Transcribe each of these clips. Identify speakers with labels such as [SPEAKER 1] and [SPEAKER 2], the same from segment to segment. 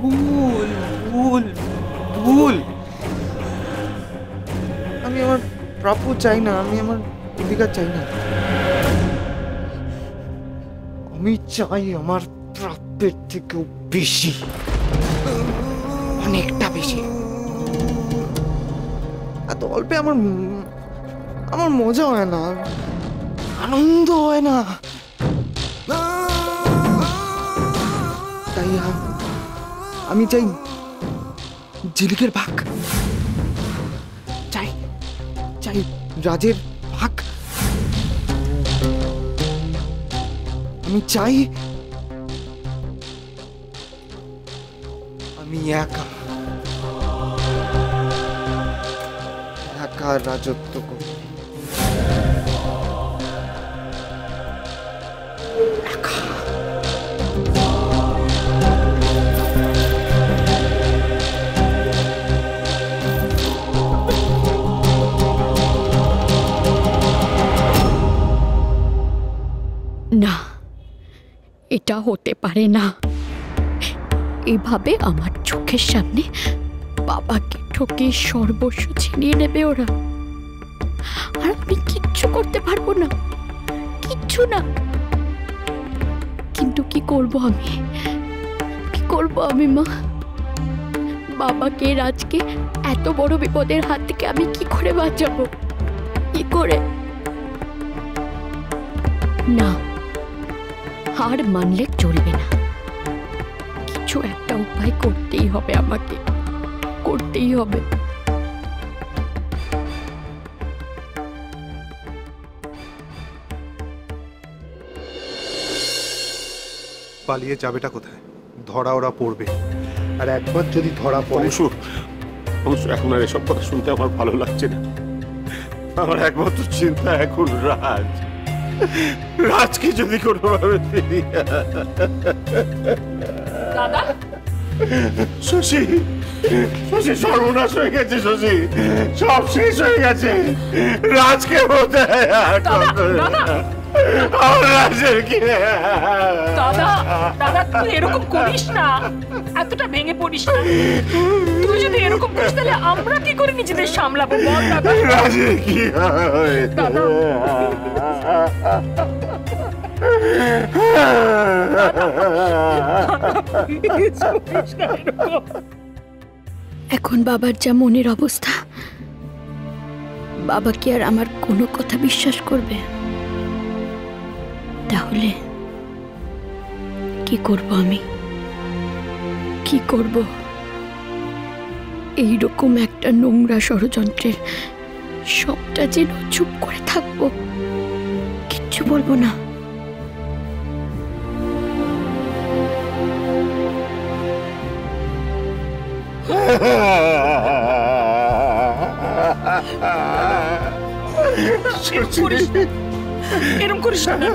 [SPEAKER 1] ভুল ভুল ভুল। আমি আমার প্রাপ্য চাই না, আমি আমার অধিকার চাই না। আমি চাই আমার প্রাপ্যের থেকেও বেশি, অনেকটা বেশি। এত অল্পে আমার মজা হয় না, আনন্দ হয় না। তাই আমি চাই ঝিলিকের ভাগ, চাই চাই রাজের ভাগ। আমি চাই আমি একা রাজত্ব করি।
[SPEAKER 2] না, এটা হতে পারে না। এভাবে আমার চোখের সামনে বাবাকে ঠকে সর্বস্ব ছিনিয়ে নেবে ওরা, আর আমি কিচ্ছু করতে পারবো না, কিচ্ছু না। কিন্তু কি করব আমি মা? বাবাকে, রাজকে এত বড় বিপদের হাত থেকে আমি কি করে বাঁচাবো? কি করে? না, হার মানলে চলবে না। কিছু একটা উপায় করতেই হবে, আমাকে করতেই হবে।
[SPEAKER 3] পালিয়ে যাবেটা কোথায়? ধরা ওরা পড়বে, আর একবার যদি ধরা পড়ে।
[SPEAKER 4] অংশু, এখন আর এসব কথা শুনতে আমার ভালো লাগছে না। আমার একমাত্র চিন্তা এখন রাজকে যদি কোনোভাবে
[SPEAKER 2] দাদা,
[SPEAKER 4] শশী সর্বনাশ হয়ে গেছে, শশী সব শেষ হয়ে গেছে। রাজকে বলতে
[SPEAKER 5] দাদা তুই এরকম করিস না, এতটা ভেঙে পড়িস না। তুই যদি এরকম করিস তাহলে আমরা কি করে নিজেদের সামলাবো বল দাদা?
[SPEAKER 4] রাজের কি হয় দাদা?
[SPEAKER 2] এখন বাবার যা মনের অবস্থা, বাবা কি আর আমার কোনো কথা বিশ্বাস করবে? তাহলে কি করব আমি? কি করব? এইরকম একটা নোংরা ষড়যন্ত্রের সবটা যেন চুপ করে থাকবো, কিচ্ছু বলবো না।
[SPEAKER 5] এরকম করিস না।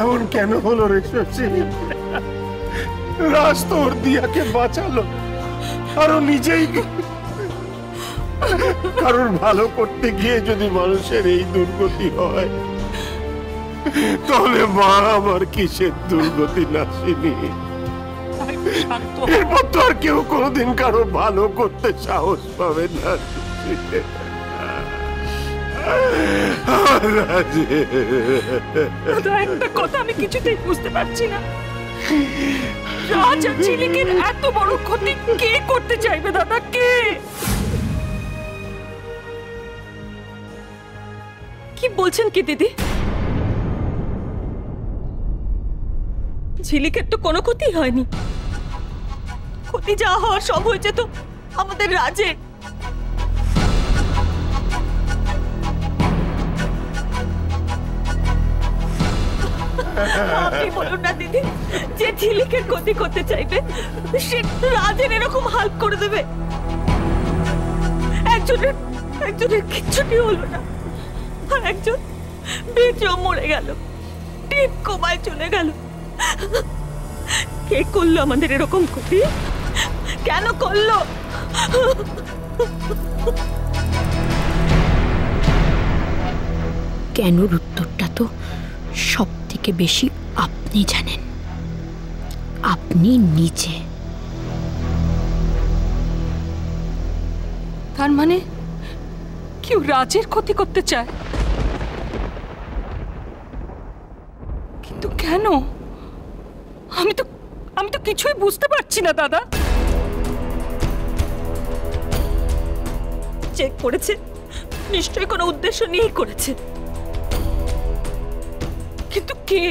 [SPEAKER 4] এমন কেন হলো রে শশী? রাজ তোর দিয়াকে বাঁচালো, আরো নিজেই কারোর ভালো করতে গিয়ে যদি মানুষের এই দুর্গতি হয়, তাহলে মা আমার কিসের দুর্গতি নাসিনি? এরপর তো আর কেউ কোনোদিন কারো ভালো করতে সাহস পাবে না।
[SPEAKER 5] একটা কথা আমি কিছুতেই বুঝতে পারছি না, রাজ আর ঝিলিকের এত বড় ক্ষতি কে করতে চাইবে দাদা? কে? কি বলছেন কি দিদি? ঝিলিকের তো কোনো ক্ষতি হয়নি। ক্ষতি যা হওয়ার সব হয়েছে তো আমাদের রাজের। আপনি বলুন না দিদি, যে ঝিলিকের ক্ষতি করতে চাইবে সে রাজের এরকম হাল্প করে দেবে? একজনের কিচ্ছুটি হলো না, আর একজন বেঁচেও মরে গেল, টিপ কোমায় চলে গেল। কে করলো আমাদের এরকম ক্ষতি? কেন করলো?
[SPEAKER 2] কেনর উত্তরটা তো সব থেকে বেশি আপনি জানেন, আপনি নিজে।
[SPEAKER 5] তার মানে কেউ রাজের ক্ষতি করতে চায়, কিন্তু কেন? আমি তো কিছুই বুঝতে পারছি না দাদা। চেক করেছে, নিশ্চয়ই কোনো উদ্দেশ্য নিয়েই করেছে, কিন্তু কে?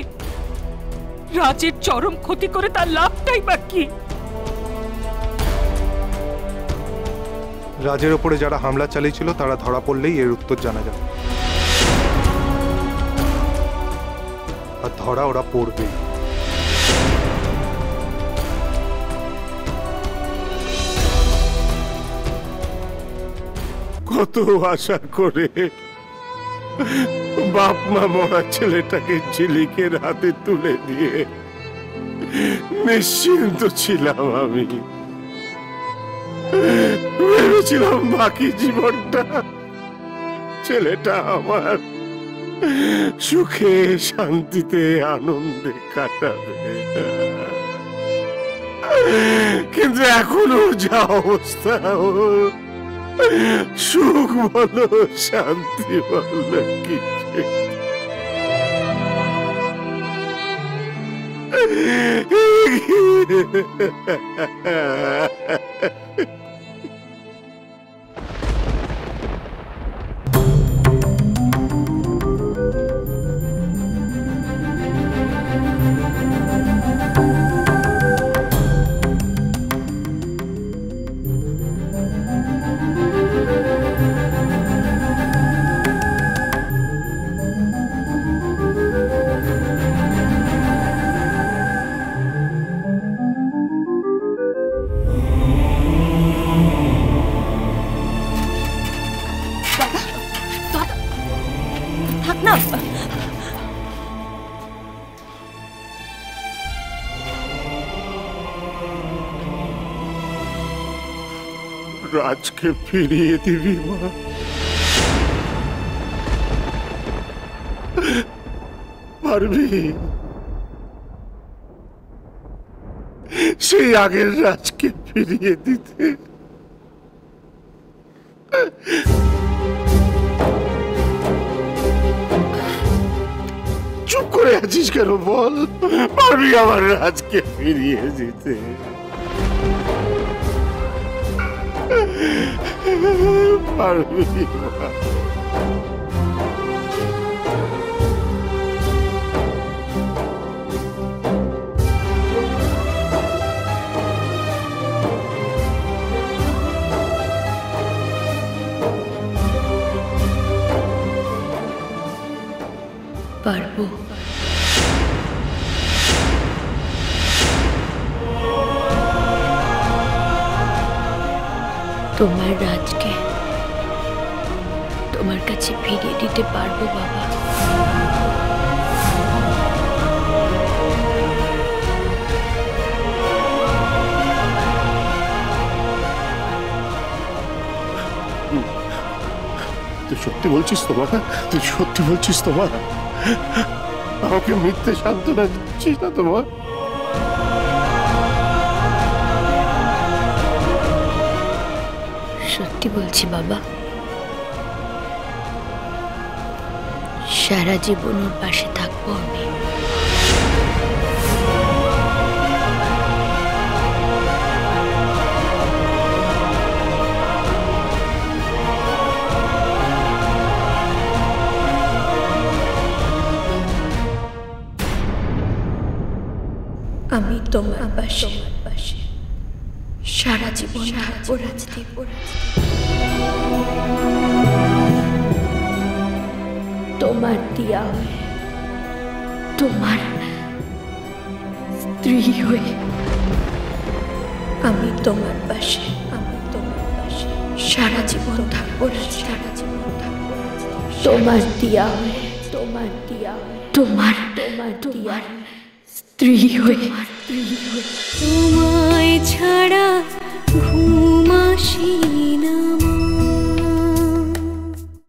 [SPEAKER 5] রাজের চরম ক্ষতি করে তার লাভটাই বা কি?
[SPEAKER 3] রাজের ওপরে যারা হামলা চালিয়েছিল তারা ধরা পড়লেই এর উত্তর জানা যাবে, আর ধরা ওরা পড়বে।
[SPEAKER 4] কত আশা করে বাপ মা মরা ছেলেটাকে ঝিলিকের হাতে তুলে দিয়ে নিশ্চিন্ত ছিলাম। আমি ভেবেছিলাম বাকি জীবনটা ছেলেটা আমার সুখে শান্তিতে আনন্দে কাটাবে, কিন্তু এখনো যা অবস্থা, সুখ বলো শান্তি বলো কিছু। রাজকে ফিরিয়ে দিবি মা, পারবি? সেই আগের রাজকে ফিরিয়ে দিতে? চুপ করে আছিস কেন বল, পারবি আমার রাজকে ফিরিয়ে দিতে? পারবি মা?
[SPEAKER 2] পারবো। তোমার রাজকে তোমার কাছে ফিরিয়ে দিতে পারবো বাবা।
[SPEAKER 4] তুই সত্যি বলছিস তো মা? তুই সত্যি বলছিস তো মা? আমাকে মিথ্যে সান্ত্বনা দিচ্ছিস না তো মা?
[SPEAKER 2] সত্যি বলছি বাবা, সারা জীবন ওর পাশে থাকবো আমি। আমি তোমার পাশে সারা জীবন থাকবো রাজদীপ। তোমার দিয়া হয়ে, তোমার স্ত্রী হয়ে আমি তোমার পাশে সারা জীবন থাকবো সারা জীবন থাকবো। তোমার দিয়া হয়ে, তোমার স্ত্রী হয়ে। তোমায় ছাড়া ঘুম আসে না।